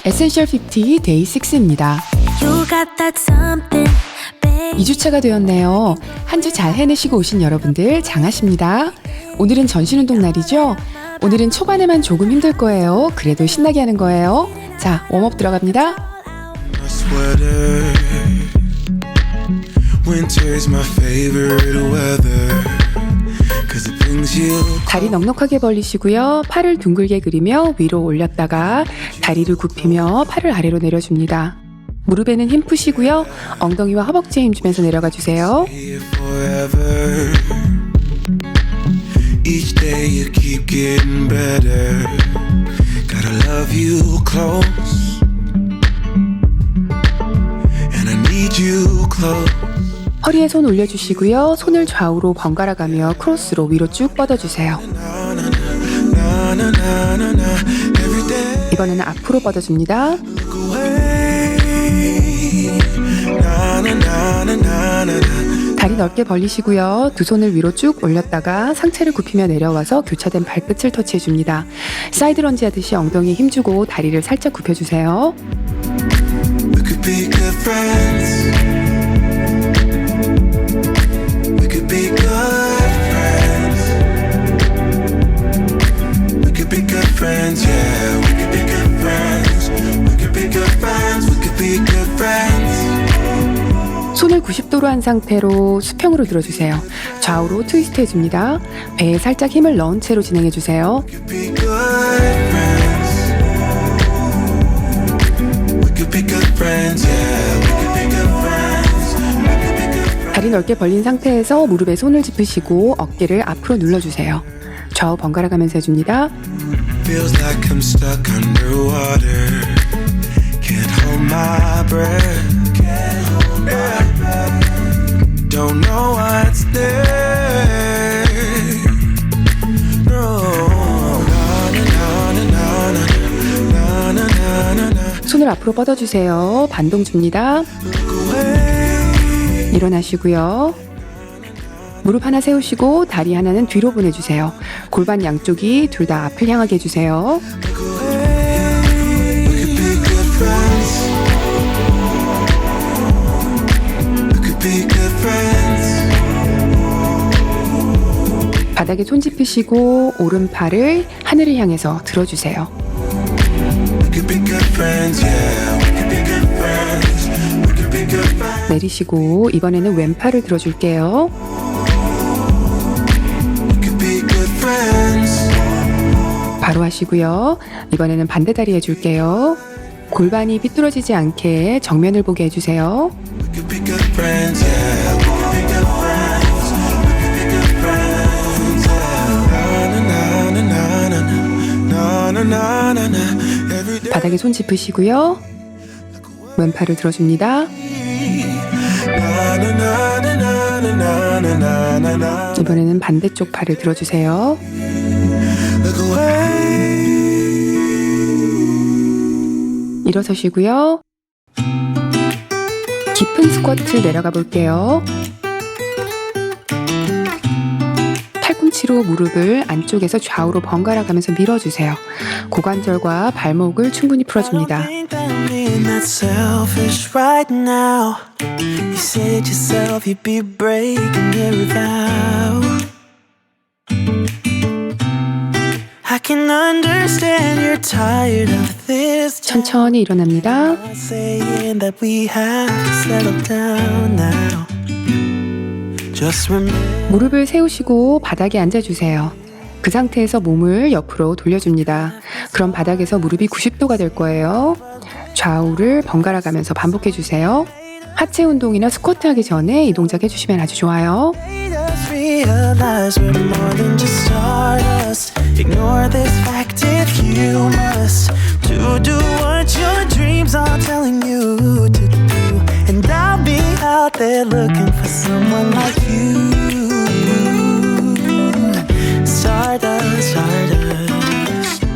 에센셜 50 데이 6입니다. 2주차가 되었네요. 한 주 잘 해내시고 오신 여러분들 장하십니다. 오늘은 전신운동 날이죠? 오늘은 초반에만 조금 힘들 거예요. 그래도 신나게 하는 거예요. 자, 웜업 들어갑니다. 다리 넉넉하게 벌리시고요. 팔을 둥글게 그리며 위로 올렸다가 다리를 굽히며 팔을 아래로 내려줍니다. 무릎에는 힘 푸시고요. 엉덩이와 허벅지에 힘 주면서 내려가 주세요. Each day you keep getting better. Gotta love you close. And I need you close. 허리에 손 올려주시고요. 손을 좌우로 번갈아 가며 크로스로 위로 쭉 뻗어주세요. 이번에는 앞으로 뻗어줍니다. 다리 넓게 벌리시고요. 두 손을 위로 쭉 올렸다가 상체를 굽히며 내려와서 교차된 발끝을 터치해줍니다. 사이드 런지 하듯이 엉덩이에 힘주고 다리를 살짝 굽혀주세요. 손을 90도로 한 상태로 수평으로 들어주세요. 좌우로 트위스트 해줍니다. 배에 살짝 힘을 넣은 채로 진행해주세요. 다리 넓게 벌린 상태에서 무릎에 손을 짚으시고 어깨를 앞으로 눌러주세요. 좌우 번갈아 가면서 해줍니다. Don't know what's there. No. 손을 앞으로 뻗어주세요. 반동 줍니다. 일어나시고요. 무릎 하나 세우시고 다리 하나는 뒤로 보내주세요. 골반 양쪽이 둘 다 앞을 향하게 해주세요. 바닥에 손 짚으시고 오른팔을 하늘을 향해서 들어주세요. 내리시고 이번에는 왼팔을 들어줄게요. 바로 하시고요. 이번에는 반대 다리 해줄게요. 골반이 삐뚤어지지 않게 정면을 보게 해주세요. 바닥에 손 짚으시고요. 왼팔을 들어줍니다. 이번에는 반대쪽 팔을 들어주세요. 일어서시고요. 깊은 스쿼트 내려가 볼게요. 팔꿈치로 무릎을 안쪽에서 좌우로 번갈아 가면서 밀어주세요. 고관절과 발목을 충분히 풀어줍니다. 천천히 일어납니다. 무릎을 세우시고 바닥에 앉아주세요. 그 상태에서 몸을 옆으로 돌려줍니다. 그럼 바닥에서 무릎이 90도가 될 거예요. 좌우를 번갈아 가면서 반복해주세요. 하체 운동이나 스쿼트 하기 전에 이 동작 해주시면 아주 좋아요.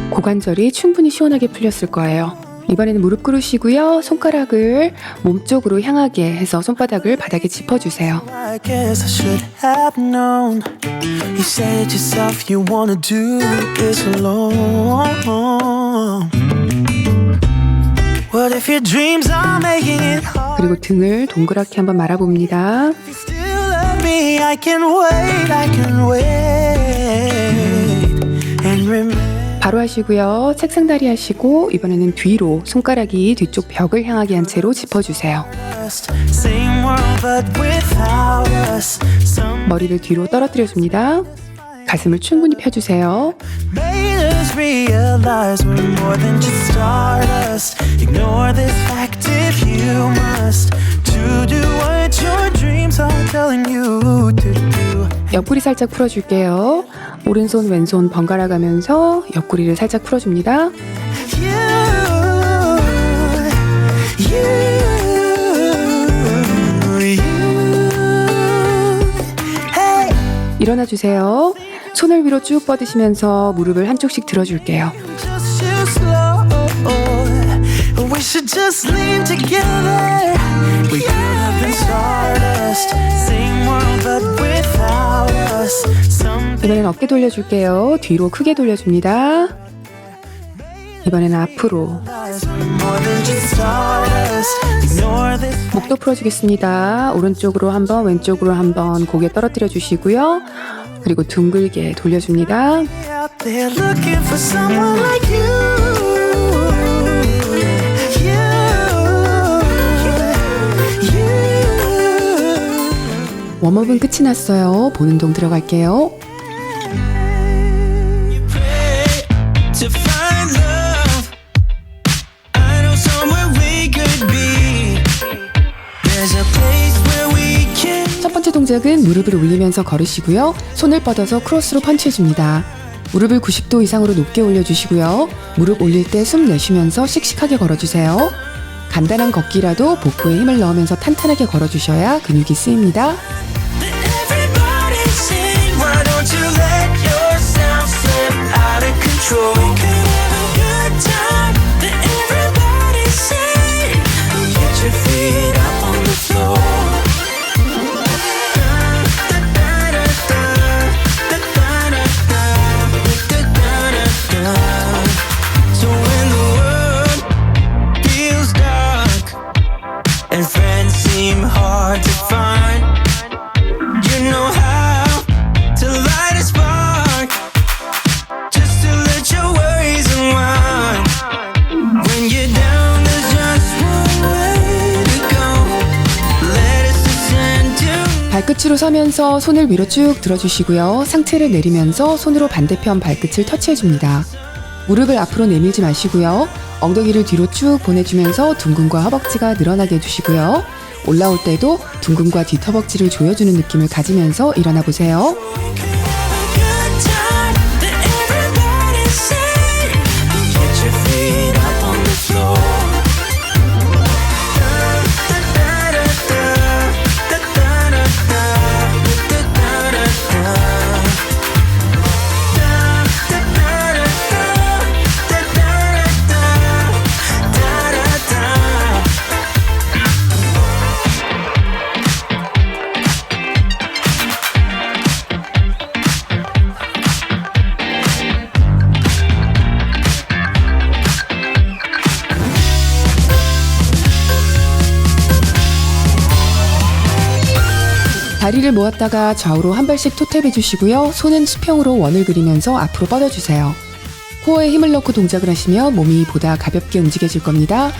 고관절이 충분히 시원하게 풀렸을 거예요. 이번에는 무릎 꿇으시고요. 손가락을 몸쪽으로 향하게 해서 손바닥을 바닥에 짚어주세요. But if your dreams are making it hard, 그리고 등을 동그랗게 한번 말아봅니다. if you still love me, I can wait and remember. 바로 하시고요. 책상다리 하시고 이번에는 뒤로 손가락이 뒤쪽 벽을 향하게 한 채로 짚어주세요. Same world but without us. Some 머리를 뒤로 떨어뜨려 줍니다. 가슴을 충분히 펴주세요. made us realize we're more than just stardust. Ignore this fact if you must, to do what your dreams are telling you to do. 옆구리 살짝 풀어줄게요. 오른손 왼손 번갈아 가면서 옆구리를 살짝 풀어줍니다. Hey, 일어나 주세요. 손을 위로 쭉 뻗으시면서 무릎을 한쪽씩 들어줄게요. just too slow. We should just leave together. We could have been stardust. Same world but without us. Some 이번엔 어깨 돌려줄게요. 뒤로 크게 돌려줍니다. 이번에는 앞으로. lies we're more than just stardust. Ignore this. 목도 풀어주겠습니다. 오른쪽으로 한번, 왼쪽으로 한번 고개 떨어뜨려 주시고요. 그리고 둥글게 돌려줍니다. Out there looking for someone like you. 웜업은 끝이 났어요. 보는 동 들어갈게요. To find love, I know somewhere we could be. There's a place where we can. 첫 번째 동작은 무릎을 올리면서 걸으시고요. 손을 뻗어서 크로스로 펀치해줍니다. 무릎을 90도 이상으로 높게 올려주시고요. 무릎 올릴 때 숨 내쉬면서 씩씩하게 걸어주세요. 간단한 걷기라도 복부에 힘을 넣으면서 탄탄하게 걸어주셔야 근육이 쓰입니다. Everybody sing, why don't you let yourself slip out of control? We could have a good time. Everybody sing, get your feet up on the floor. So when the world feels dark and friends seem hard to find, you know how to light a spark, just to let your worries unwind. When you're down, there's just one way to go. Let us descend to. 발끝으로 서면서 손을 위로 쭉 들어주시고요. 상체를 내리면서 손으로 반대편 발끝을 터치해줍니다. 무릎을 앞으로 내밀지 마시고요. 엉덩이를 뒤로 쭉 보내주면서 둥근과 허벅지가 늘어나게 해주시고요. 올라올 때도 둥근과 뒤터벅지를 조여주는 느낌을 가지면서 일어나 보세요. We could have a good time. Everybody sing, get your feet up on the floor. 다리를 모았다가 좌우로 한 발씩 토탭 해주시고요. 손은 수평으로 원을 그리면서 앞으로 뻗어주세요. 코어에 힘을 넣고 동작을 하시면 몸이 보다 가볍게 움직여질 겁니다.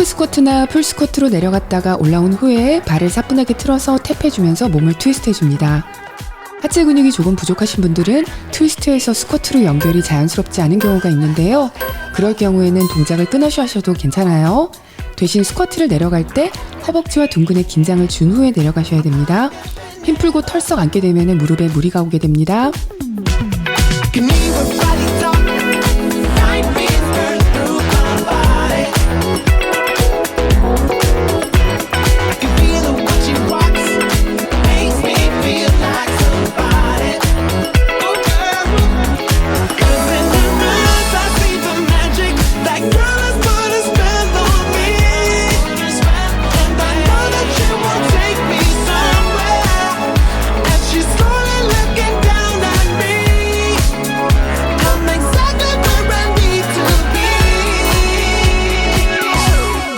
스쿼트나 풀스쿼트로 내려갔다가 올라온 후에 발을 사뿐하게 틀어서 탭해주면서 몸을 트위스트 해줍니다. 하체 근육이 조금 부족하신 분들은 트위스트에서 스쿼트로 연결이 자연스럽지 않은 경우가 있는데요. 그럴 경우에는 동작을 끊어서 하셔도 괜찮아요. 대신 스쿼트를 내려갈 때 허벅지와 둥근에 긴장을 준 후에 내려가셔야 됩니다. 힘 풀고 털썩 앉게 되면 무릎에 무리가 오게 됩니다.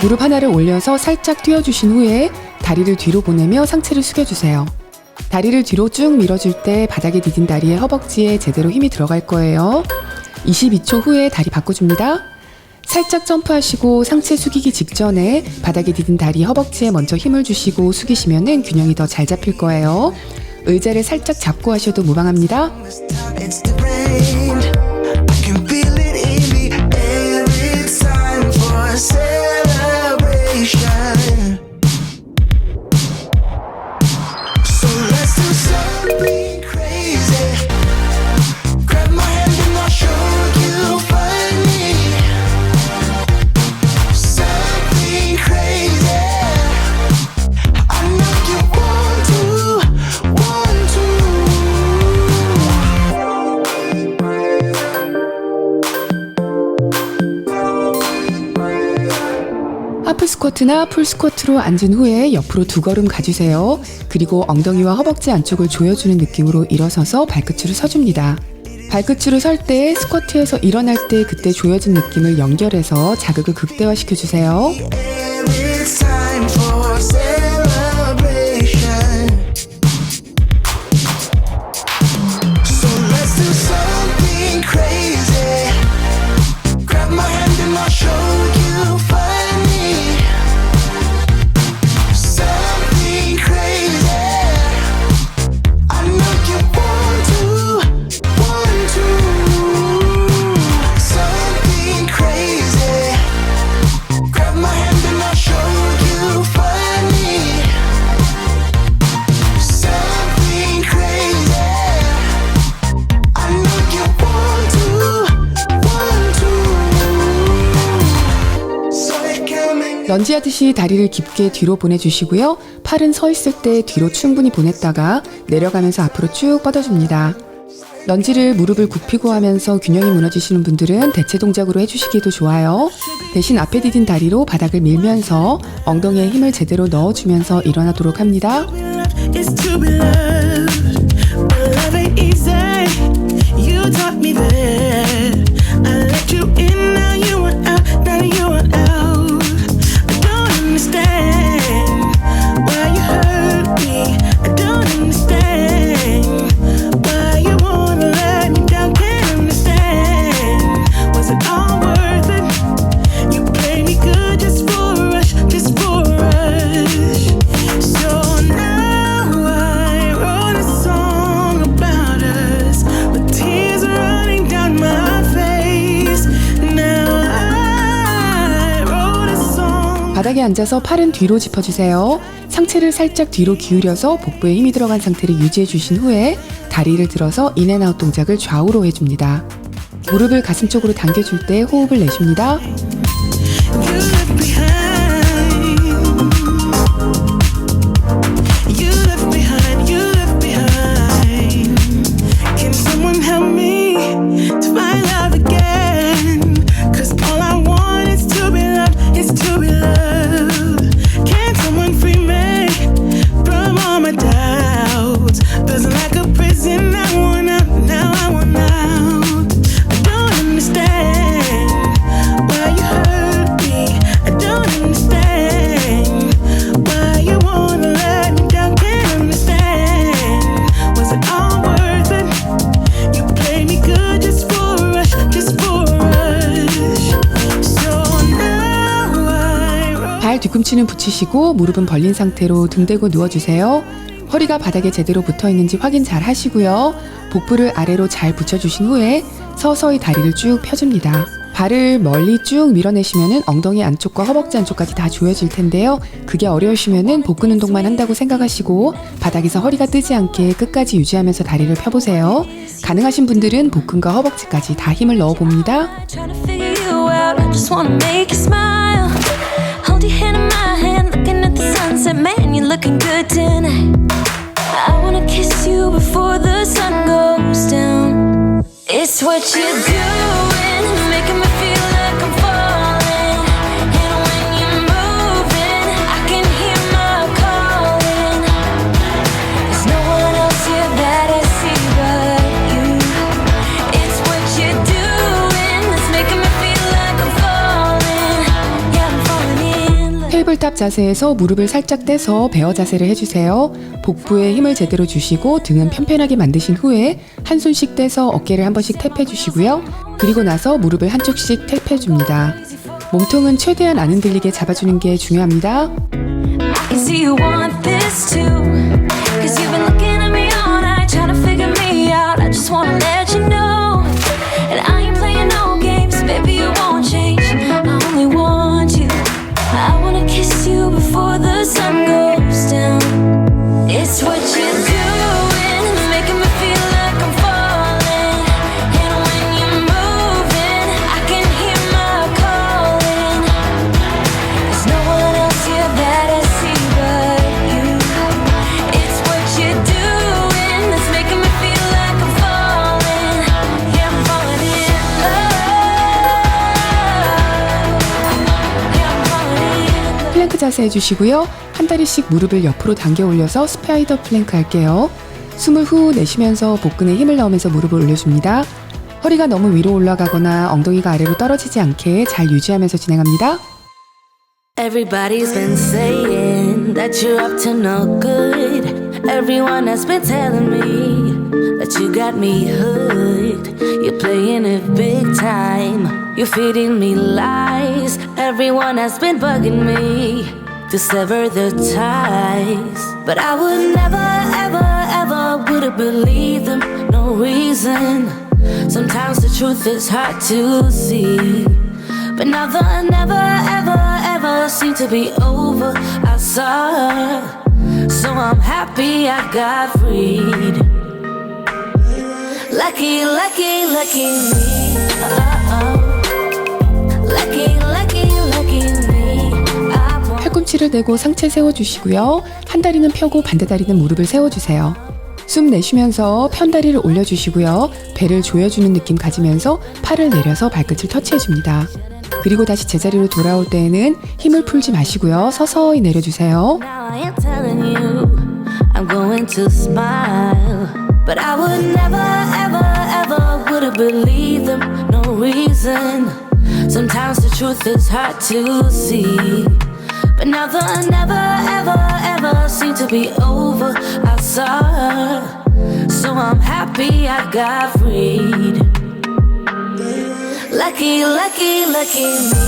무릎 하나를 올려서 살짝 띄워주신 후에 다리를 뒤로 보내며 상체를 숙여주세요. 다리를 뒤로 쭉 밀어줄 때 바닥에 디딘 다리의 허벅지에 제대로 힘이 들어갈 거예요. 22초 후에 다리 바꿔줍니다. 살짝 점프하시고 상체 숙이기 직전에 바닥에 디딘 다리 허벅지에 먼저 힘을 주시고 숙이시면 균형이 더 잘 잡힐 거예요. 의자를 살짝 잡고 하셔도 무방합니다. It's the rain. I can feel it in the air. It's time for a celebration. So let's do something crazy. Grab my hand and I'll show you funny. Something crazy. I know you want to. 하프 스쿼트나 풀 스쿼트로 앉은 후에 옆으로 두 걸음 가주세요. 그리고 엉덩이와 허벅지 안쪽을 조여주는 느낌으로 일어서서 발끝으로 서줍니다. 발끝으로 설 때 스쿼트에서 일어날 때 그때 조여진 느낌을 연결해서 자극을 극대화시켜주세요. It's time for celebration. So let's do something crazy. Grab my hand and I'll show you funny. Something crazy. I know you want to. Something crazy. Grab my hand and I'll show you funny. Something crazy. I know you want to. So it coming. 런지하듯이 다리를 깊게 뒤로 보내주시고요. 팔은 서 있을 때 뒤로 충분히 보냈다가 내려가면서 앞으로 쭉 뻗어줍니다. 런지를 무릎을 굽히고 하면서 균형이 무너지시는 분들은 대체 동작으로 해주시기도 좋아요. 대신 앞에 디딘 다리로 바닥을 밀면서 엉덩이에 힘을 제대로 넣어주면서 일어나도록 합니다. It's to be loved, but love ain't easy. You taught me that. I let you in, now you want out, now you want out. I don't understand why you hurt me. I don't understand why you wanna let me down. Can't understand. Was it all worth it? You played me good just for a rush, just for a rush. So now I wrote a song about us with tears running down my face. Now I wrote a song. 바닥에 앉아서 팔은 뒤로 짚어주세요. 상체를 살짝 뒤로 기울여서 복부에 힘이 들어간 상태를 유지해 주신 후에 다리를 들어서 인앤아웃 동작을 좌우로 해줍니다. 무릎을 가슴 쪽으로 당겨줄 때 호흡을 내쉽니다. You left behind. You left behind. You left behind. Can someone help me to find love again? 'Cause all I want is to be loved. Is to be loved. Can someone free me from all my doubts? Feels like a prison. I want out. Now I want out. I don't understand why you hurt me. I don't understand why you wanna let me down. Can't understand. Was it all worth it? You played me good just for a rush, just for a rush. So now I 발 뒤꿈치는 붙이시고 무릎은 벌린 상태로 등 대고 누워주세요. 허리가 바닥에 제대로 붙어 있는지 확인 잘 하시고요. 복부를 아래로 잘 붙여주신 후에 서서히 다리를 쭉 펴줍니다. 발을 멀리 쭉 밀어내시면은 엉덩이 안쪽과 허벅지 안쪽까지 다 조여질 텐데요. 그게 어려우시면은 복근 운동만 한다고 생각하시고 바닥에서 허리가 뜨지 않게 끝까지 유지하면서 다리를 펴보세요. 가능하신 분들은 복근과 허벅지까지 다 힘을 넣어봅니다. Trying to figure you out, I just wanna make you smile. Hold your hand in my hand, looking at the sunset. Man, you're looking good tonight. I wanna kiss you before the sun goes down. It's what you're doing, making me feel like I'm falling. And when you're moving, I can hear my calling. There's no one else here that I see but you. It's what you're doing that's making me feel like I'm falling. Yeah, I'm falling in love. 테이블탑 자세에서 무릎을 살짝 떼서 베어 자세를 해주세요. 복부에 힘을 제대로 주시고 등은 편편하게 만드신 후에 한 손씩 떼서 어깨를 한 번씩 탭해 주시고요. 그리고 나서 무릎을 한쪽씩 탭해 줍니다. 몸통은 최대한 안 흔들리게 잡아주는 게 중요합니다. I can see you want this too. Cause you've been looking at me all night, trying to figure me out. I just wanna let you know. And I ain't playing no games, baby, you won't change. I only want you. I wanna kiss you before the sun goes down. It's what you're doing, it's making me feel like I'm falling. And when you're moving, I can hear my calling. There's no one else here that I see but you. It's what you're doing that's making me feel like I'm falling. Yeah, I'm falling in love. Yeah, I'm falling in love. 플랭크 자세 해주시고요. 한 다리씩 무릎을 옆으로 당겨 올려서 스파이더 플랭크 할게요. 숨을 후 내쉬면서 복근에 힘을 넣으면서 무릎을 올려줍니다. 허리가 너무 위로 올라가거나 엉덩이가 아래로 떨어지지 않게 잘 유지하면서 진행합니다. Everybody's been saying that you're up to no good. Everyone has been telling me that you got me hooked. You're playing it big time. You're feeding me lies. Everyone has been bugging me to sever the ties. But I would never, ever, ever would have believed them. No reason. Sometimes the truth is hard to see. But now the never, ever, ever seem to be over. I saw her, so I'm happy I got freed. Lucky, lucky, lucky me. Lucky, lucky, lucky me. I want 팔꿈치를 대고 상체 세워주시고요. 한 다리는 펴고 반대 다리는 무릎을 세워주세요. 숨 내쉬면서 편 다리를 올려주시고요. 배를 조여주는 느낌 가지면서 팔을 내려서 발끝을 터치해줍니다. 그리고 다시 제자리로 돌아올 때에는 힘을 풀지 마시고요. 서서히 내려주세요. Now I am telling you, I'm going to smile. But I would never, ever, ever would have believed them. No reason. Sometimes the truth is hard to see. But now the never, ever, ever seem to be over. I saw her, so I'm happy I got freed. Lucky, lucky, lucky me.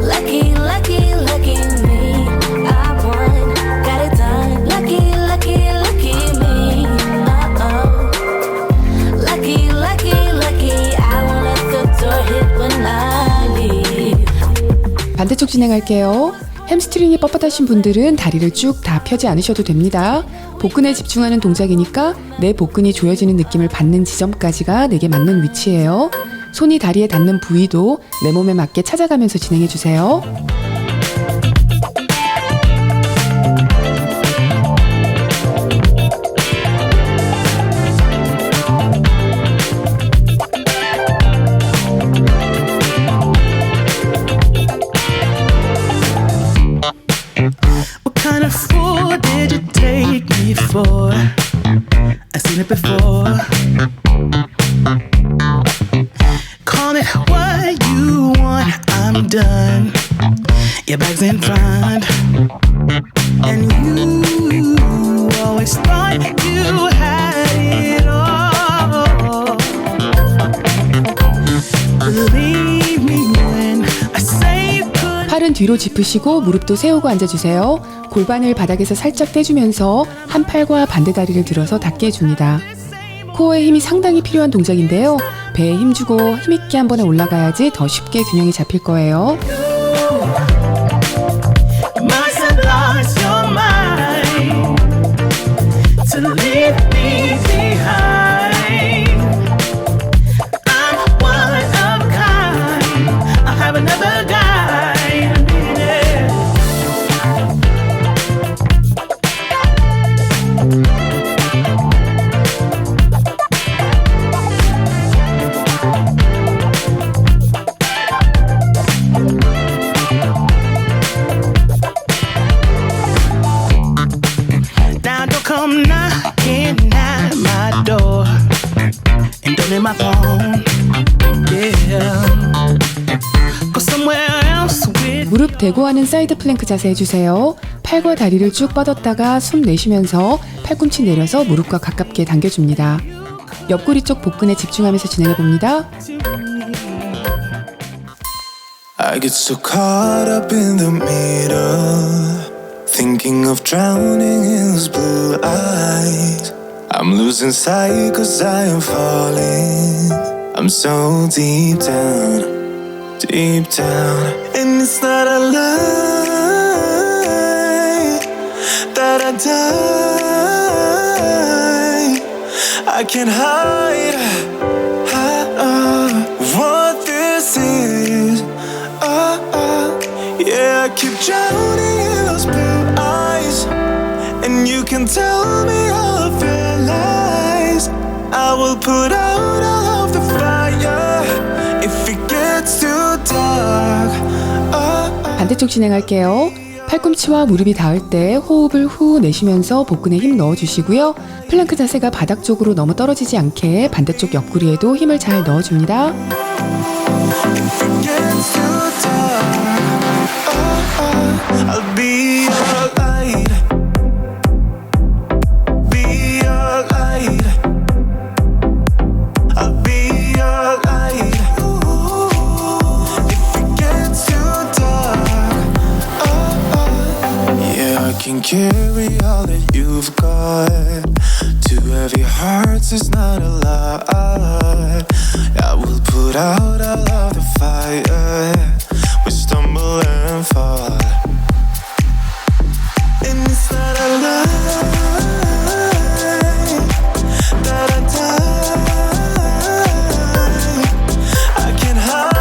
Lucky, lucky, lucky me. I won, got it done. Lucky, lucky, lucky me. Lucky, lucky, lucky. I won't let the door hit when I leave. 반대쪽 진행할게요. 햄스트링이 뻣뻣하신 분들은 다리를 쭉 다 펴지 않으셔도 됩니다. 복근에 집중하는 동작이니까 내 복근이 조여지는 느낌을 받는 지점까지가 내게 맞는 위치예요. 손이 다리에 닿는 부위도 내 몸에 맞게 찾아가면서 진행해주세요. What kind of fool did you take me for? I've seen it before. Call it what you want, I'm done. Your bag's in front. And you always thought you had it all. Believe me when I say you could. 팔은 뒤로 짚으시고 무릎도 세우고 앉아주세요. 골반을 바닥에서 살짝 떼주면서 한 팔과 반대 다리를 들어서 닿게 해줍니다. 코어에 힘이 상당히 필요한 동작인데요. 배에 힘주고 힘있게 한 번에 올라가야지 더 쉽게 균형이 잡힐 거예요. You must have lost your mind to leave me behind. I'm one of a kind. I have another guy. I need it. Now don't come knocking at my door and don't hit my phone. Yeah. Go somewhere else with 무릎 대고 하는 사이드 플랭크 자세 해주세요. 팔과 다리를 쭉 뻗었다가 숨 내쉬면서 팔꿈치 내려서 무릎과 가깝게 당겨줍니다. 옆구리 쪽 복근에 집중하면서 진행해봅니다. I get so caught up in the middle, thinking of drowning in those blue eyes. I'm losing sight 'cause I am falling. I'm so deep down, and it's not a lie that I die. I can't hide what this is. Yeah, I keep drowning in those blue eyes, and you can tell me all of your lies. I will put out all of the fire if it gets too dark. 반대쪽 진행할게요. 팔꿈치와 무릎이 닿을 때 호흡을 후 내쉬면서 복근에 힘 넣어주시고요. 플랭크 자세가 바닥 쪽으로 너무 떨어지지 않게 반대쪽 옆구리에도 힘을 잘 넣어줍니다. If it gets too dark, I'll be your light. Be your light. I'll be your light. If it gets too dark, yeah, I can carry all that you've got. Two heavy hearts is not a lie. I will put out all of the fire. We stumble and fall, and it's not a lie that I die. I can't hide.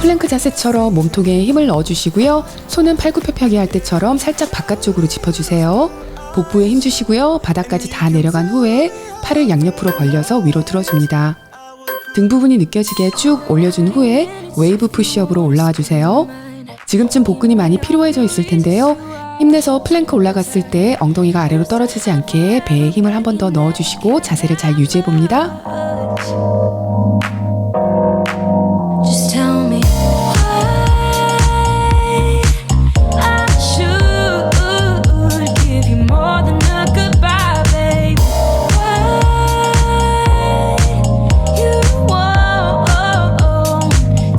플랭크 자세처럼 몸통에 힘을 넣어주시고요. 손은 팔굽혀펴기 할 때처럼 살짝 바깥쪽으로 짚어주세요. 복부에 힘 주시고요. 바닥까지 다 내려간 후에 팔을 양옆으로 벌려서 위로 들어줍니다. 등 부분이 느껴지게 쭉 올려준 후에 웨이브 푸시업으로 올라와 주세요. 지금쯤 복근이 많이 피로해져 있을 텐데요. 힘내서 플랭크 올라갔을 때 엉덩이가 아래로 떨어지지 않게 배에 힘을 한 번 더 넣어주시고 자세를 잘 유지해봅니다. Just tell me why I should give you more than a goodbye, baby. Why you won't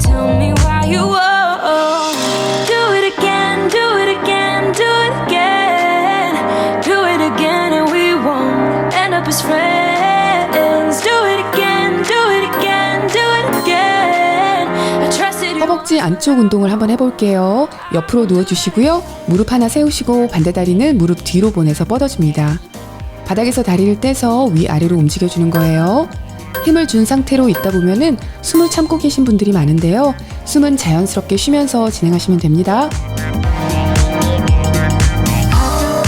tell me why you won't do it again, do it again, do it again, do it again, and we won't end up as friends. Do it again, do it again, do it again. I trusted you. 허벅지 안쪽 운동을 한번 해볼게요. 옆으로 누워주시고요. 무릎 하나 세우시고 반대 다리는 무릎 뒤로 보내서 뻗어줍니다. 바닥에서 다리를 떼서 위아래로 움직여주는 거예요. 힘을 준 상태로 있다 보면은 숨을 참고 계신 분들이 많은데요. 숨은 자연스럽게 쉬면서 진행하시면 됩니다.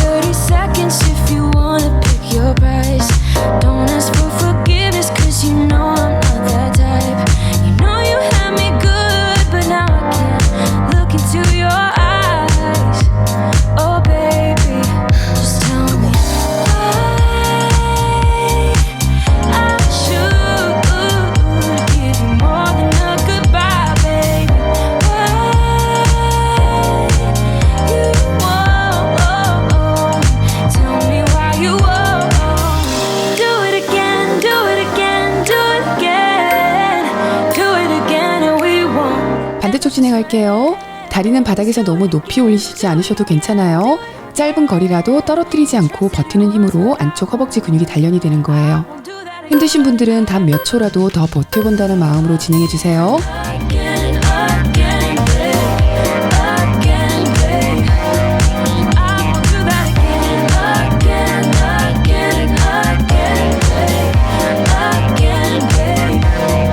30 seconds if you wanna pick your price. Don't ask for forgiveness 'cause you know I'm not that type. You know you had me good, but now I can't look into your eyes. Oh baby, just tell me why I should give you more than a goodbye, baby. Why you won't tell me why you won't. Do it again, do it again, do it again, do it again, and we won't. 반대쪽 진행할게요. 다리는 바닥에서 너무 높이 올리시지 않으셔도 괜찮아요. 짧은 거리라도 떨어뜨리지 않고 버티는 힘으로 안쪽 허벅지 근육이 단련이 되는 거예요. 힘드신 분들은 단 몇 초라도 더 버텨본다는 마음으로 진행해주세요. Again, again, again, babe. I won't do that again, again, again, again, babe.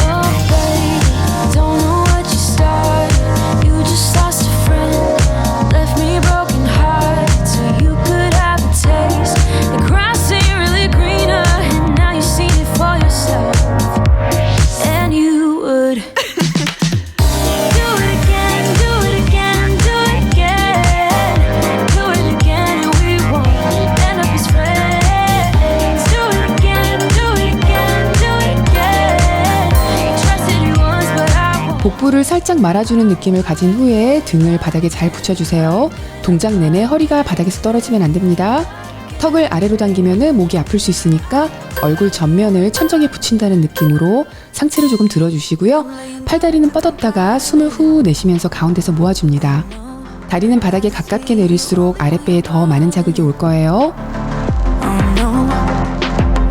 Oh, babe, don't know what you started. You just lost a friend, left me broken hearted, so you could have a taste. The grass ain't really greener, and now you've seen it for yourself. And you would do it again, do it again, do it again. Do it again, and we won't end up as friends. Do it again, do it again, do it again. You trusted me once, but I won't. 복부를 살짝 말아주는 느낌을 가진 후에 등을 바닥에 잘 붙여주세요. 동작 내내 허리가 바닥에서 떨어지면 안 됩니다. 턱을 아래로 당기면 목이 아플 수 있으니까 얼굴 전면을 천정에 붙인다는 느낌으로 상체를 조금 들어주시고요. 팔다리는 뻗었다가 숨을 후 내쉬면서 가운데서 모아줍니다. 다리는 바닥에 가깝게 내릴수록 아랫배에 더 많은 자극이 올 거예요. Oh no,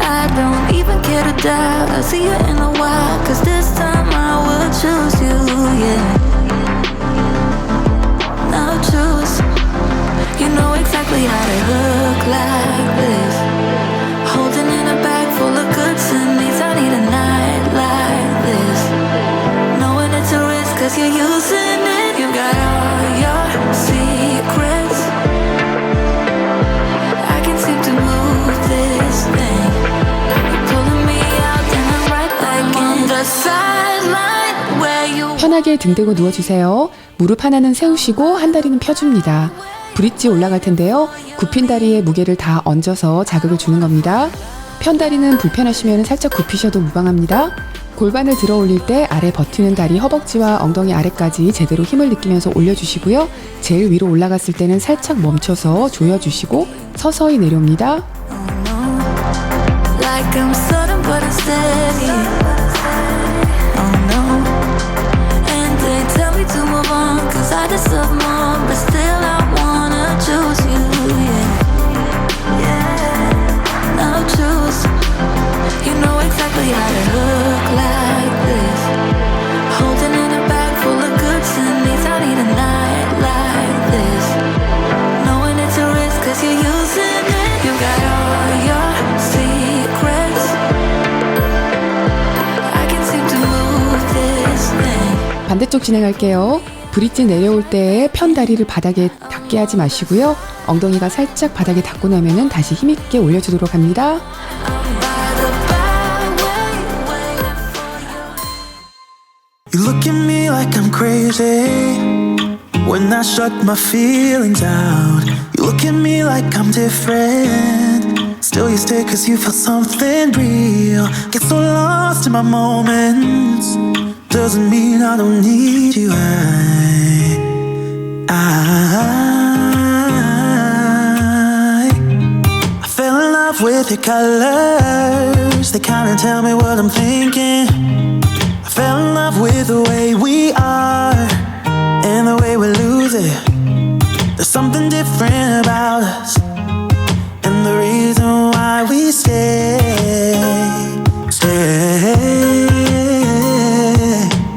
I don't even care to doubt. I'll see you in a while, 'cause this time I will choose you, yeah. Now choose. You know exactly how to look like this. Holding in a bag full of goods and needs. I need a night like this. Knowing it's a risk 'cause you're using it. You got all your secrets. I can seem to move this thing. You're pulling me out and I'm right back in the sideline where you. 편하게 등 대고 누워주세요. 무릎 하나는 세우시고 한 다리는 펴줍니다. 브릿지 올라갈 텐데요. 굽힌 다리에 무게를 다 얹어서 자극을 주는 겁니다. 편 다리는 불편하시면 살짝 굽히셔도 무방합니다. 골반을 들어 올릴 때 아래 버티는 다리 허벅지와 엉덩이 아래까지 제대로 힘을 느끼면서 올려주시고요. 제일 위로 올라갔을 때는 살짝 멈춰서 조여주시고 서서히 내려옵니다. Like I'm sudden but I'm steady. Oh no. And they tell me to move on 'cause I deserve more, but still I wanna choose you, yeah. Yeah. Now choose. You know exactly how to look like this. Holding in a bag full of goods and needs. I need a night like this. Knowing it's a risk 'cause you're using it. You got all your secrets. I can seem to move this thing. 반대쪽 진행할게요. 브릿지 내려올 때 편 다리를 바닥에 닿게 하지 마시고요. 엉덩이가 살짝 바닥에 닿고 나면은 다시 힘있게 올려주도록 합니다. By the byway, waiting for you. You look at me like I'm crazy when I shut my feelings out. You look at me like I'm different. Still you stay 'cause you feel something real. Get so lost in my moments. Doesn't mean I don't need you. I fell in love with your colors. They kinda tell me what I'm thinking. I fell in love with the way we are and the way we lose it. There's something different about us, and the reason why we stay.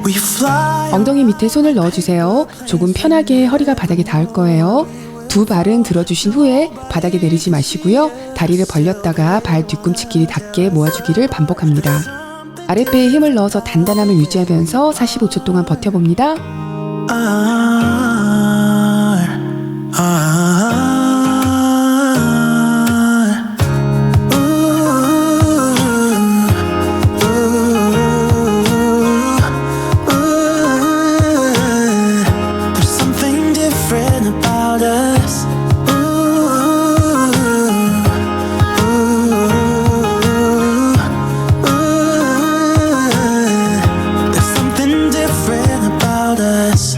We fly. 엉덩이 밑에 손을 넣어주세요. 조금 편하게 허리가 바닥에 닿을 거예요. 두 발은 들어주신 후에 바닥에 내리지 마시고요. 다리를 벌렸다가 발 뒤꿈치끼리 닿게 모아주기를 반복합니다. 아랫배에 힘을 넣어서 단단함을 유지하면서 45초 동안 버텨봅니다. There's something different about us. There's something different about us.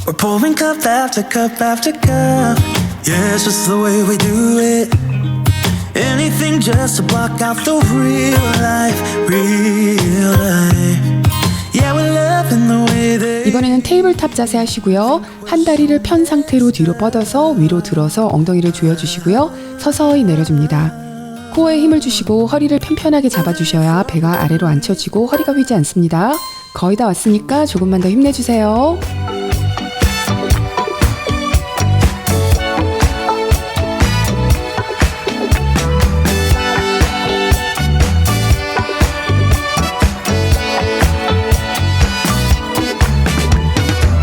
We're pouring cup after cup after cup. Yeah, it's just the way we do it. Anything just to block out the real life, real life. Yeah, we're loving the way that 이번에는 테이블탑 자세 하시고요. 한 다리를 편 상태로 뒤로 뻗어서 위로 들어서 엉덩이를 조여주시고요. 서서히 내려줍니다. 코어에 힘을 주시고 허리를 편편하게 잡아주셔야 배가 아래로 안 처지고 허리가 휘지 않습니다. 거의 다 왔으니까 조금만 더 힘내주세요.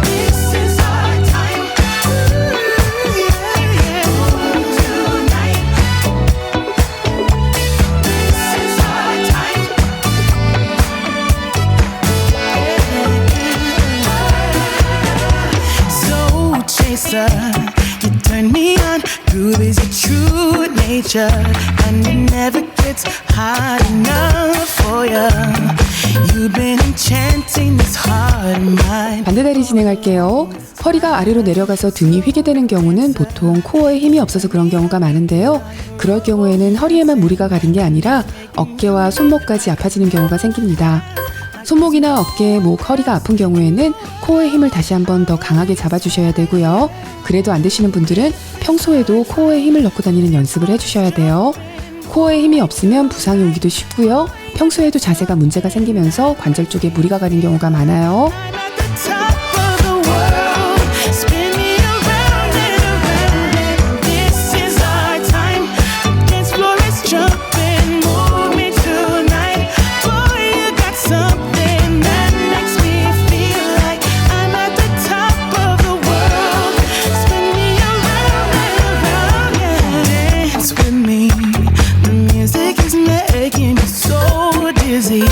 this is our time. Ooh, yeah, yeah. Tonight. This is our time. So chaser, you turn me on. Groove is your true nature, and it never gets hard enough for you. You've been enchanting this heart of mine. 반대다리 진행할게요. 허리가 아래로 내려가서 등이 휘게 되는 경우는 보통 코어에 힘이 없어서 그런 경우가 많은데요. 그럴 경우에는 허리에만 무리가 가는 게 아니라 어깨와 손목까지 아파지는 경우가 생깁니다. 손목이나 어깨, 목, 허리가 아픈 경우에는 코어의 힘을 다시 한번 더 강하게 잡아주셔야 되고요. 그래도 안 되시는 분들은 평소에도 코어에 힘을 넣고 다니는 연습을 해주셔야 돼요. 코어에 힘이 없으면 부상이 오기도 쉽고요. 평소에도 자세가 문제가 생기면서 관절 쪽에 무리가 가는 경우가 많아요. I'm at the top of the world. Spin me around and around, and this is our time. The dance floor is jumping, move me tonight. Boy, you got something that makes me feel like I'm at the top of the world. Spin me around and around, yeah. Dance with me. The music is making me so dizzy.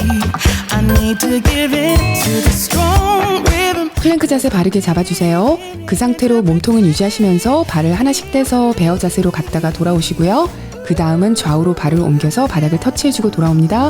I need to give in to the strong rhythm. 플랭크 자세 바르게 잡아주세요. 그 상태로 몸통은 유지하시면서 발을 하나씩 떼서 베어 자세로 갔다가 돌아오시고요. 그 다음은 좌우로 발을 옮겨서 바닥을 터치해주고 돌아옵니다.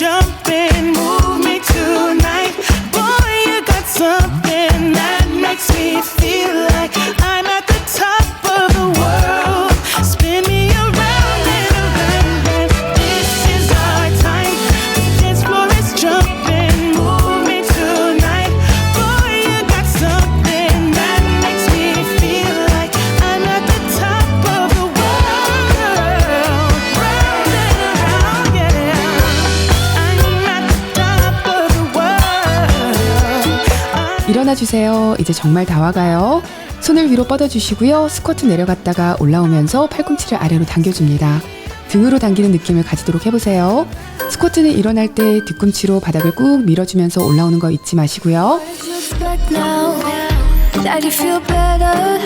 Jumping, move me tonight. Boy, you got something that makes me feel like I'm at the top of the world. Spin me around and around, and this is our time. The dance floor is jumping, move me tonight. Boy, you got something that makes me feel like I'm at the top of the world. Round and around, yeah. I'm at the top of the world. 일어나 주세요. 이제 정말 다 와가요. 손을 위로 뻗어주시고요. 스쿼트 내려갔다가 올라오면서 팔꿈치를 아래로 당겨줍니다. 등으로 당기는 느낌을 가지도록 해보세요. 스쿼트는 일어날 때 뒤꿈치로 바닥을 꾹 밀어주면서 올라오는 거 잊지 마시고요. Back now that you feel better.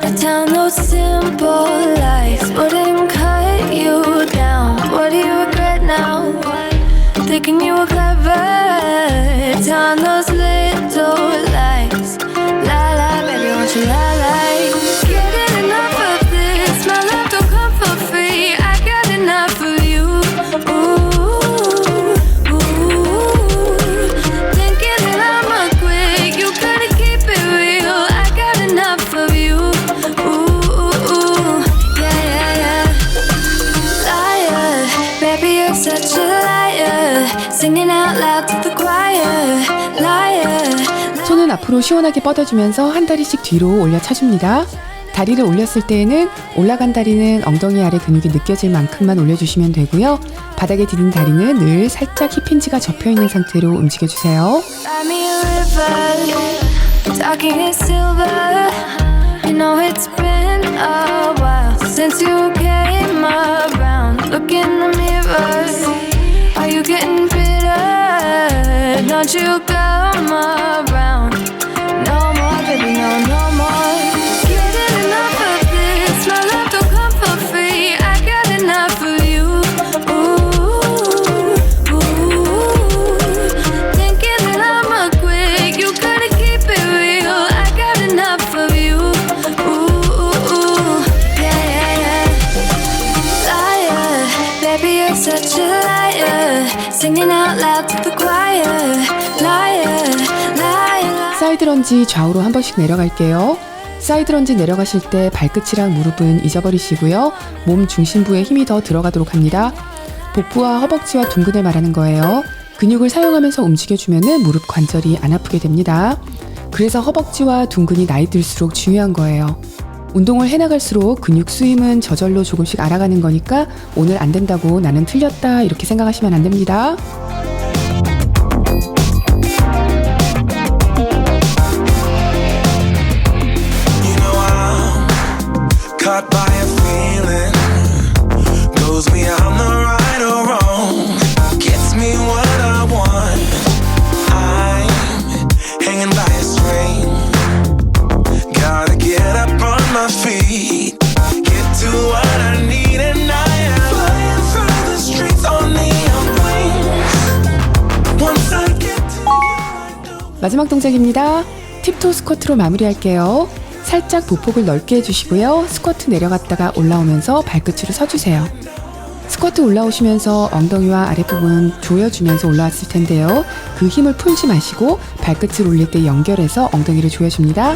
Let down those simple lies wouldn't cut you down. What do you regret now? Thinking you were clever. Down those little lies. Lie, lie, baby, won't you lie, lie? Getting enough of this. My love don't come for free. I got enough of you. Ooh, ooh. Thinking that I'ma quit. You gotta keep it real. I got enough of you. Ooh, yeah, yeah, yeah. Liar, baby, you're such a liar. Singing out loud to the choir. Liar. 손은 앞으로 시원하게 뻗어주면서 한 다리씩 뒤로 올려 차줍니다. 다리를 올렸을 때에는 올라간 다리는 엉덩이 아래 근육이 느껴질 만큼만 올려주시면 되고요. 바닥에 디딘 다리는 늘 살짝 힙힌지가 접혀있는 상태로 움직여주세요. Buy me a river, talking in silver. You know it's been a while since you came around. Look in the mirror, are you getting bitter? Don't you come around no more, baby, no, no more. Getting enough of this, my love don't come for free. I got enough of you. Ooh, ooh. Thinking that I'ma quit, you gotta keep it real. I got enough of you. Ooh, yeah, yeah, yeah. Liar, baby, you're such a liar. Singing out loud to the choir. 런지 좌우로 한 번씩 내려갈게요. 사이드 런지 내려가실 때 발끝이랑 무릎은 잊어버리시고요. 몸 중심부에 힘이 더 들어가도록 합니다. 복부와 허벅지와 둔근을 말하는 거예요. 근육을 사용하면서 움직여주면 무릎 관절이 안 아프게 됩니다. 그래서 허벅지와 둔근이 나이 들수록 중요한 거예요. 운동을 해나갈수록 근육 수임은 저절로 조금씩 알아가는 거니까 오늘 안 된다고 나는 틀렸다 이렇게 생각하시면 안 됩니다. You know I'm caught by a feeling, goes beyond the right or wrong, gets me what I want. I'm hanging by a string, gotta get up on my feet, get to what I need, and I am flying through the streets on neon wings. Once I get to you, I know. 마지막 동작입니다. 팁토 스쿼트로 마무리할게요. 살짝 보폭을 넓게 해주시고요. 스쿼트 내려갔다가 올라오면서 발끝으로 서주세요. 스쿼트 올라오시면서 엉덩이와 아랫부분 조여주면서 올라왔을 텐데요. 그 힘을 풀지 마시고 발끝을 올릴 때 연결해서 엉덩이를 조여줍니다.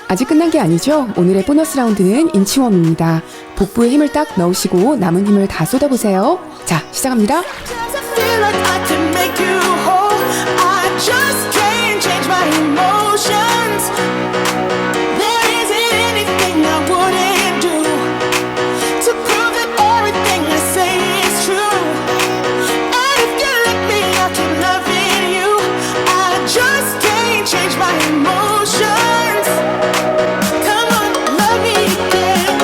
아직 끝난 게 아니죠? 오늘의 보너스 라운드는 인치웜입니다. 복부에 힘을 딱 넣으시고 남은 힘을 다 쏟아보세요. 자, 시작합니다. Does it feel like I can make you whole? I just can't change my emotions. There isn't anything I wouldn't do to prove that everything I say is true. And if you let me, I can love you. I just can't change my emotions. Come on, love me again.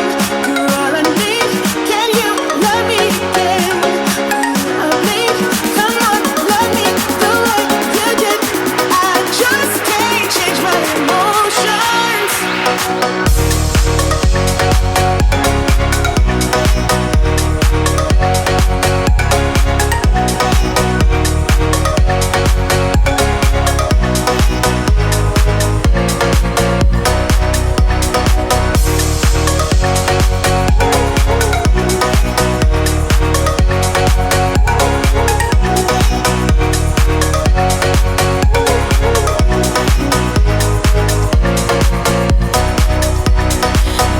You're all I need. Can you love me again? Come on, love me the way you did. I just can't change my emotions.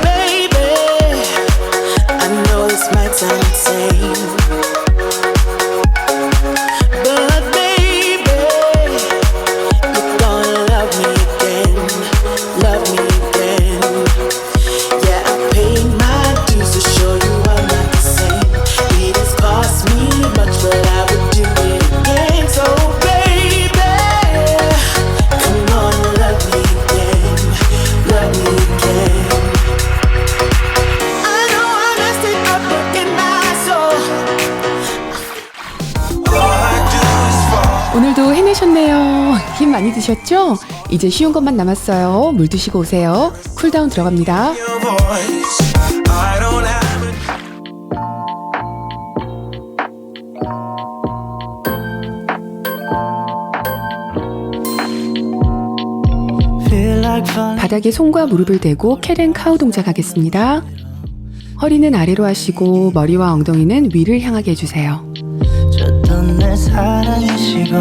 Baby, I know this might sound insane, but baby, you're gonna love me again, love me again. Yeah, I paid my dues to show you I'm not the same. It has cost me much, but I would do it again. So baby, come on, love me again, love me again. I know I messed it up, but in my soul, All I do is fall. 오늘도 해내셨네요. 힘 많이 드셨죠? 이제 쉬운 것만 남았어요. 물 드시고 오세요. 쿨다운 들어갑니다. Your voice, I don't have it. Feel like fun. 바닥에 손과 무릎을 대고 캣앤카우 동작 하겠습니다. 허리는 아래로 하시고 머리와 엉덩이는 위를 향하게 해주세요. 줬던 내 사랑이시고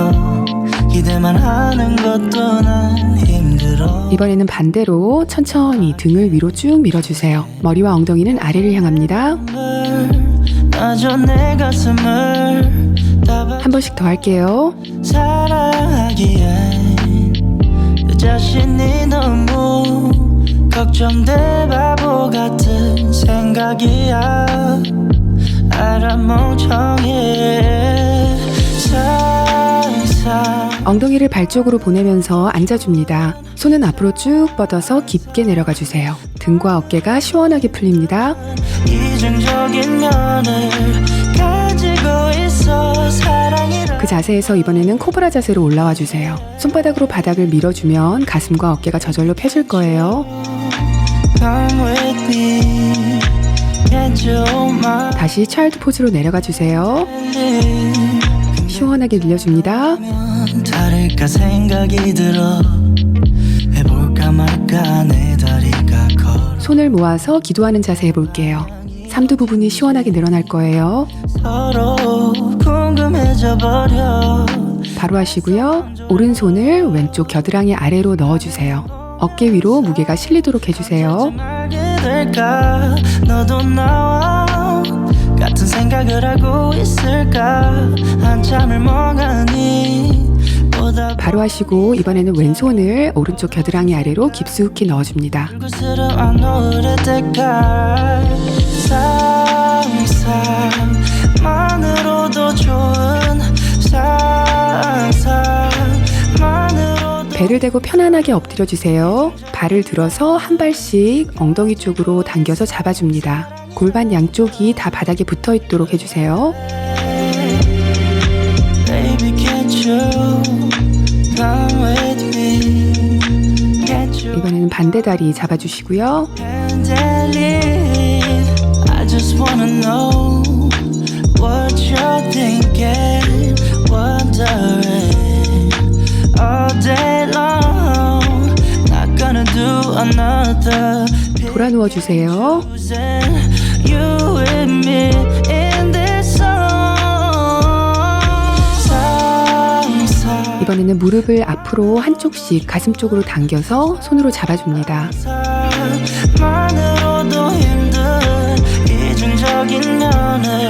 기대만 하는 것도 난 힘들어. 이번에는 반대로 천천히 등을 위로 쭉 밀어주세요. 머리와 엉덩이는 아래를 향합니다. 마저 내 가슴을 한 번씩 더 할게요. 사랑하기엔 그 자신이 너무 걱정돼 바보 같은 생각이야. 알아 멍청해. 엉덩이를 발 쪽으로 보내면서 앉아줍니다. 손은 앞으로 쭉 뻗어서 깊게 내려가 주세요. 등과 어깨가 시원하게 풀립니다. 이중적인 면을 가지고 있어 사랑이라 그 자세에서 이번에는 코브라 자세로 올라와 주세요. 손바닥으로 바닥을 밀어주면 가슴과 어깨가 저절로 펴질 거예요. Come with me Can't you hold my 다시 차일드 포즈로 내려가 주세요. hand 시원하게 늘려줍니다. 다를까 생각이 들어 해볼까 말까 내 다리가 걸어 손을 모아서 기도하는 자세 해볼게요. 삼두 부분이 시원하게 늘어날 거예요. 서로 궁금해져 버려 바로 하시고요. 오른손을 왼쪽 겨드랑이 아래로 넣어주세요. 어깨 위로 무게가 실리도록 해주세요. 알게 될까 너도 나와 같은 생각을 하고 있을까 한참을 멍하니 보다 바로 하시고 이번에는 왼손을 오른쪽 겨드랑이 아래로 깊숙이 넣어줍니다. 곳으로 안 오를 때까지 상상만으로도 좋은 상상만으로도 배를 대고 편안하게 엎드려 주세요. 발을 들어서 한 발씩 엉덩이 쪽으로 당겨서 잡아줍니다. 골반 양쪽이 다 바닥에 붙어 있도록 해주세요. Baby can't you come with me Can't you 이번에는 반대 다리 잡아주시고요. handle it I just wanna know what you're thinking Wondering all day long Not gonna do another 돌아 누워주세요. You and me in this song 이번에는 무릎을 앞으로 한쪽씩 가슴 쪽으로 당겨서 손으로 잡아줍니다. 만으로도 힘든 이중적인 면을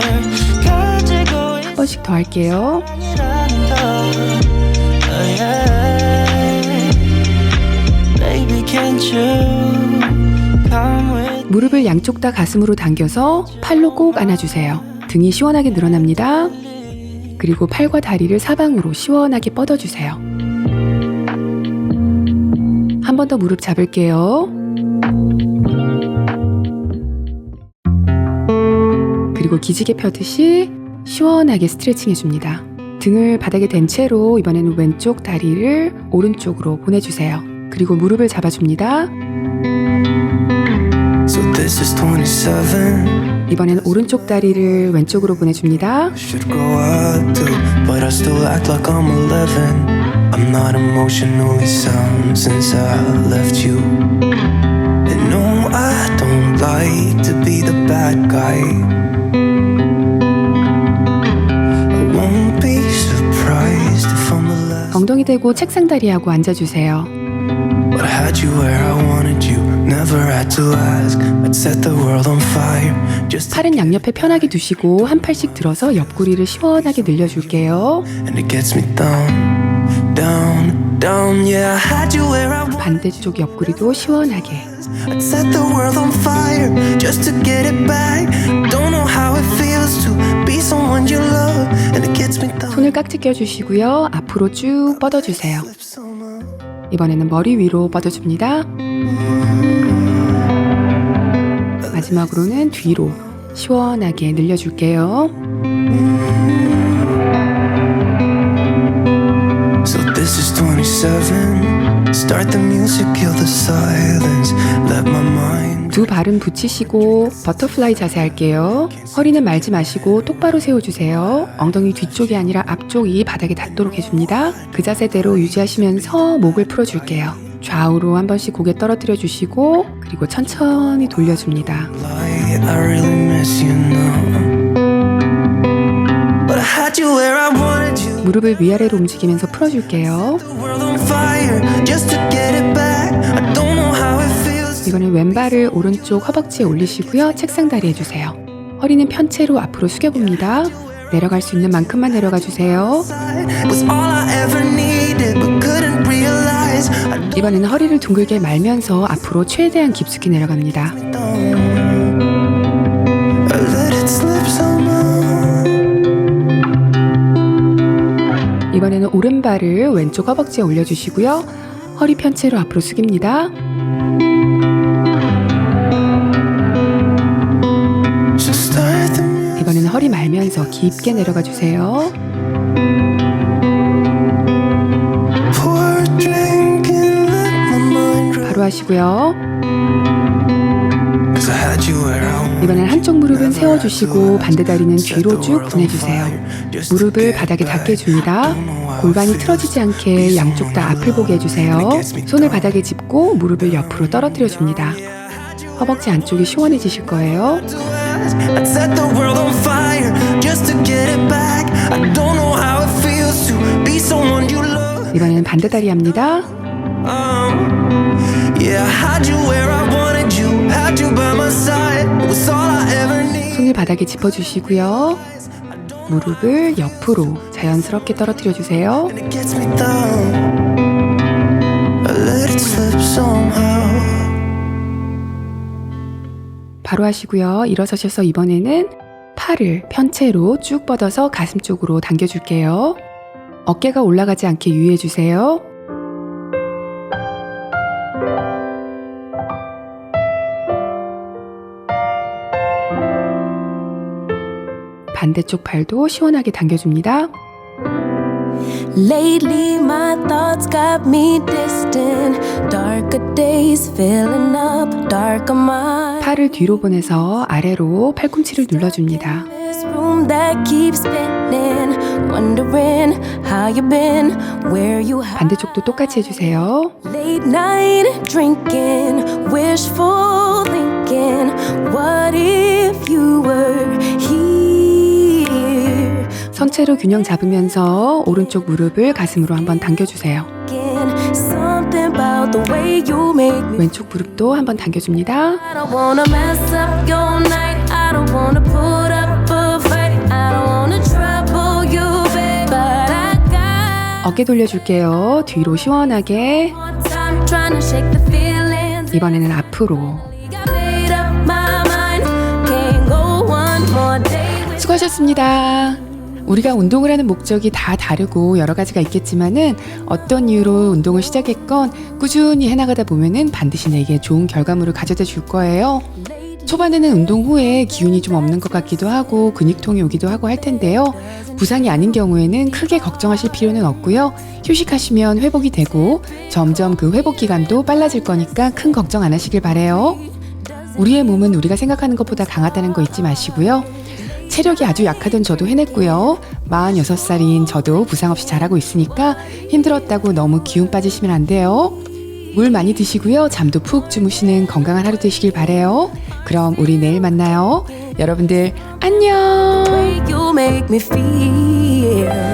가지고 한 번씩 더 할게요. 있라는 걸 oh yeah. Baby can't you come with 무릎을 양쪽 다 가슴으로 당겨서 팔로 꼭 안아주세요. 등이 시원하게 늘어납니다. 그리고 팔과 다리를 사방으로 시원하게 뻗어주세요. 한 번 더 무릎 잡을게요. 그리고 기지개 펴듯이 시원하게 스트레칭 해줍니다. 등을 바닥에 댄 채로 이번에는 왼쪽 다리를 오른쪽으로 보내주세요. 그리고 무릎을 잡아줍니다. So this is 27. 이번에는 오른쪽 다리를 왼쪽으로 보내줍니다. Should grow up too, but I still act like I'm 11. I'm not emotionally sound since I left you. And no, I don't like to be the bad guy. I won't be surprised if I'm the last. 엉덩이 대고 책상 다리하고 앉아주세요. But I had you where I wanted you. Never had to ask. I'd set the world on fire. Just 팔은 양옆에 편하게 두시고 한 팔씩 들어서 옆구리를 시원하게 늘려줄게요. and it gets me down, down, down. Yeah, I had you where I wanted. 반대쪽 옆구리도 시원하게. I'd set the world on fire just to get it back. Don't know how it feels to be someone you love, and it gets me down. 손을 깍지 껴주시고요. 앞으로 쭉 뻗어주세요. 이번에는 머리 위로 뻗어줍니다. 마지막으로는 뒤로 시원하게 늘려줄게요. So this is 27. Start the music, kill the silence. Let my mind. 두 발은 붙이시고 버터플라이 자세 할게요. 허리는 말지 마시고 똑바로 세워주세요. 엉덩이 뒤쪽이 아니라 앞쪽이 바닥에 닿도록 해줍니다. 그 자세대로 유지하시면서 목을 풀어줄게요. 좌우로 한 번씩 고개 떨어뜨려 주시고 그리고 천천히 돌려줍니다. Lie, I really miss you now. But I had you where I wanted you. 무릎을 위아래로 움직이면서 풀어줄게요. The world on fire just to get it back. I don't know how it feels. 이번엔 왼발을 오른쪽 허벅지에 올리시고요. 책상 다리 해주세요. 허리는 편 채로 앞으로 숙여봅니다. 내려갈 수 있는 만큼만 내려가 주세요. Was all I ever needed, but couldn't realize. I 이번에는 허리를 둥글게 말면서 앞으로 최대한 깊숙이 내려갑니다. let it slip somehow. 이번에는 오른발을 왼쪽 허벅지에 올려주시고요. 허리 편채로 앞으로 숙입니다. Just start the music. 이번에는 허리 말면서 깊게 내려가 주세요. Pour a drink and let my mind run. 바로 하시고요. 'Cause I had you where I want. 이번엔 한쪽 무릎은 세워주시고 반대 다리는 뒤로 쭉 보내주세요. 무릎을 바닥에 닿게 해줍니다. 골반이 틀어지지 않게 양쪽 다 앞을 보게 해주세요. 손을 바닥에 짚고 무릎을 옆으로 떨어뜨려 줍니다. 허벅지 안쪽이 시원해지실 거예요. I'd set the world on fire just to get it back. I don't know how it feels to be someone you love. 이번에는 반대 다리 합니다. Yeah, I had you where I wanted you, had you by my side. It was all I ever need. 손을 바닥에 짚어주시고요. 무릎을 옆으로 자연스럽게 떨어뜨려 주세요. And it gets me down. I let it slip somehow. 바로 하시고요. 일어서셔서 이번에는 팔을 편채로 쭉 뻗어서 가슴 쪽으로 당겨줄게요. 어깨가 올라가지 않게 유의해 주세요. 반대쪽 팔도 시원하게 당겨줍니다. Lately, my thoughts got me distant. Darker days filling up, darker minds. 팔을 뒤로 보내서 아래로 팔꿈치를 눌러줍니다. This room that keeps spinning, wondering how you been, where you have. 반대쪽도 똑같이 해주세요. Late night drinking, wishful thinking. What if you were here? 선체로 균형 잡으면서 오른쪽 무릎을 가슴으로 한번 당겨주세요. Something about the way you make me. 왼쪽 무릎도 한번 당겨줍니다. I don't wanna mess up your night. I don't wanna put up a fight. I don't wanna trouble you, babe. But I got 어깨 돌려줄게요. 뒤로 시원하게. more time trying to shake the feelings. 이번에는 앞으로. Got made up my mind. Can't go one more day with 수고하셨습니다. 우리가 운동을 하는 목적이 다 다르고 여러 가지가 있겠지만은 어떤 이유로 운동을 시작했건 꾸준히 해나가다 보면은 반드시 내게 좋은 결과물을 가져다 줄 거예요. 초반에는 운동 후에 기운이 좀 없는 것 같기도 하고 근육통이 오기도 하고 할 텐데요. 부상이 아닌 경우에는 크게 걱정하실 필요는 없고요. 휴식하시면 회복이 되고 점점 그 회복 기간도 빨라질 거니까 큰 걱정 안 하시길 바래요. 우리의 몸은 우리가 생각하는 것보다 강하다는 거 잊지 마시고요. 체력이 아주 약하던 저도 해냈고요. 46살인 저도 부상 없이 잘하고 있으니까 힘들었다고 너무 기운 빠지시면 안 돼요. 물 많이 드시고요. 잠도 푹 주무시는 건강한 하루 되시길 바래요. 그럼 우리 내일 만나요. 여러분들 안녕. the way you make me feel.